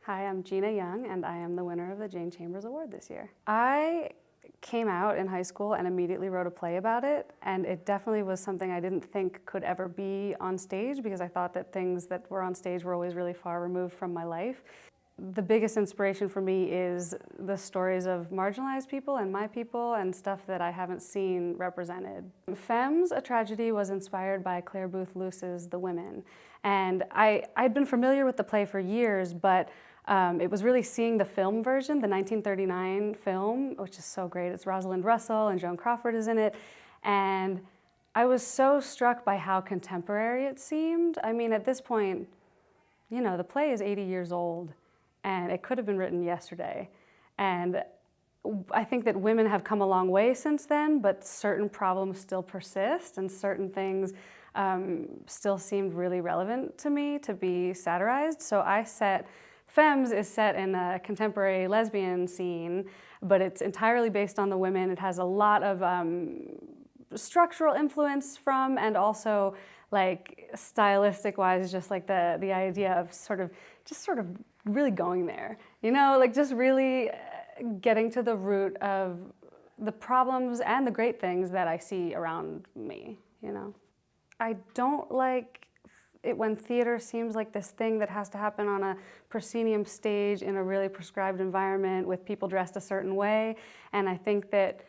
Hi, I'm Gina Young, and I am the winner of the Jane Chambers Award this year. I came out in high school and immediately wrote a play about it, and it definitely was something I didn't think could ever be on stage because I thought that things that were on stage were always really far removed from my life. The biggest inspiration for me is the stories of marginalized people and my people and stuff that I haven't seen represented. Femmes, A Tragedy was inspired by Claire Booth Luce's The Women. And I'd been familiar with the play for years, but it was really seeing the film version, the 1939 film, which is so great. It's Rosalind Russell and Joan Crawford is in it. And I was so struck by how contemporary it seemed. I mean, at this point, you know, the play is 80 years old. And it could have been written yesterday. And I think that women have come a long way since then, but certain problems still persist and certain things still seemed really relevant to me to be satirized. So Femmes is set in a contemporary lesbian scene, but it's entirely based on the women. It has a lot of structural influence from, and also like stylistic wise, just like the idea of sort of really going there, you know, like just really getting to the root of the problems and the great things that I see around me, you know. I don't like it when theater seems like this thing that has to happen on a proscenium stage in a really prescribed environment with people dressed a certain way, and I think that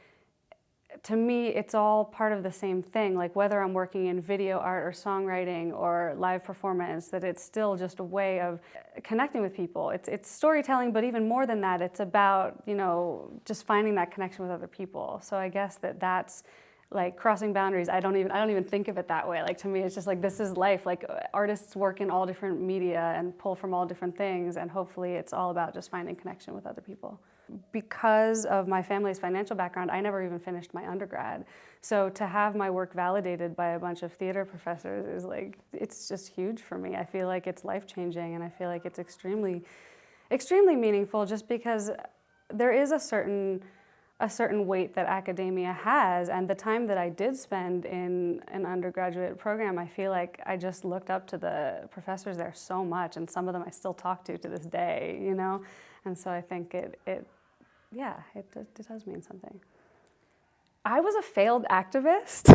to me, it's all part of the same thing, like whether I'm working in video art or songwriting or live performance, that it's still just a way of connecting with people. It's storytelling, but even more than that, it's about, you know, just finding that connection with other people. So I guess that's like crossing boundaries. I don't even think of it that way. Like to me, it's just like, this is life. Like artists work in all different media and pull from all different things, and hopefully it's all about just finding connection with other people. Because of my family's financial background, I never even finished my undergrad. So to have my work validated by a bunch of theater professors is like, it's just huge for me. I feel like it's life-changing, and I feel like it's extremely, extremely meaningful just because there is a certain weight that academia has, and the time that I did spend in an undergraduate program, I feel like I just looked up to the professors there so much, and some of them I still talk to this day, you know? And so I think it does mean something. I was a failed activist.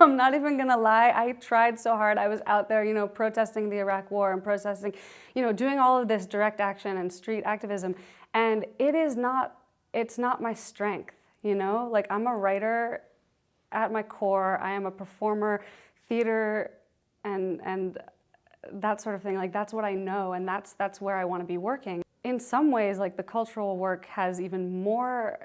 I'm not even gonna lie, I tried so hard. I was out there, you know, protesting the Iraq War and protesting, you know, doing all of this direct action and street activism, and it's not my strength, you know? Like, I'm a writer at my core, I am a performer, theater, and that sort of thing. Like, that's what I know, and that's where I want to be working. In some ways, like, the cultural work has even more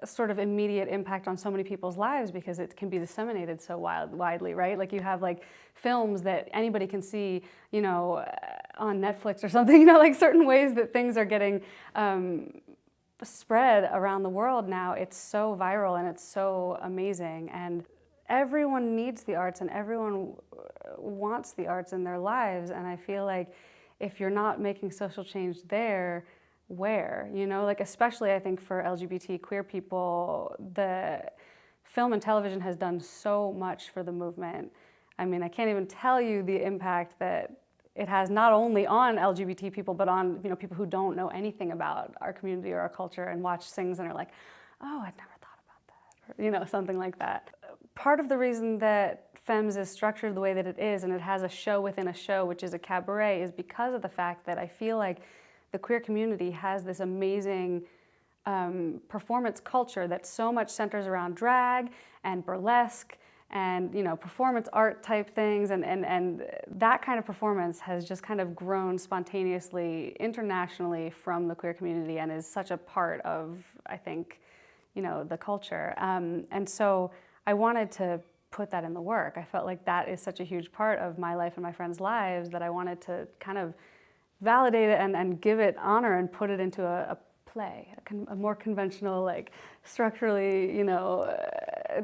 sort of immediate impact on so many people's lives because it can be disseminated so widely, right? Like, you have like films that anybody can see, you know, on Netflix or something, you know, like certain ways that things are getting spread around the world now. It's so viral and it's so amazing, and everyone needs the arts and everyone wants the arts in their lives, and I feel like if you're not making social change there, where? You know, like especially I think for LGBT queer people, the film and television has done so much for the movement. I mean, I can't even tell you the impact that it has not only on LGBT people, but on, you know, people who don't know anything about our community or our culture and watch things and are like, oh, I'd never thought about that, or, you know, something like that. Part of the reason that Femmes is structured the way that it is, and it has a show within a show, which is a cabaret, is because of the fact that I feel like the queer community has this amazing performance culture that so much centers around drag and burlesque and, you know, performance art type things, and that kind of performance has just kind of grown spontaneously internationally from the queer community and is such a part of, I think, you know, the culture. And so I wanted to put that in the work. I felt like that is such a huge part of my life and my friends' lives that I wanted to kind of validate it and give it honor and put it into a play, a more conventional, like structurally, you know,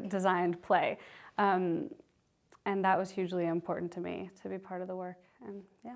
designed play. And that was hugely important to me, to be part of the work, and yeah.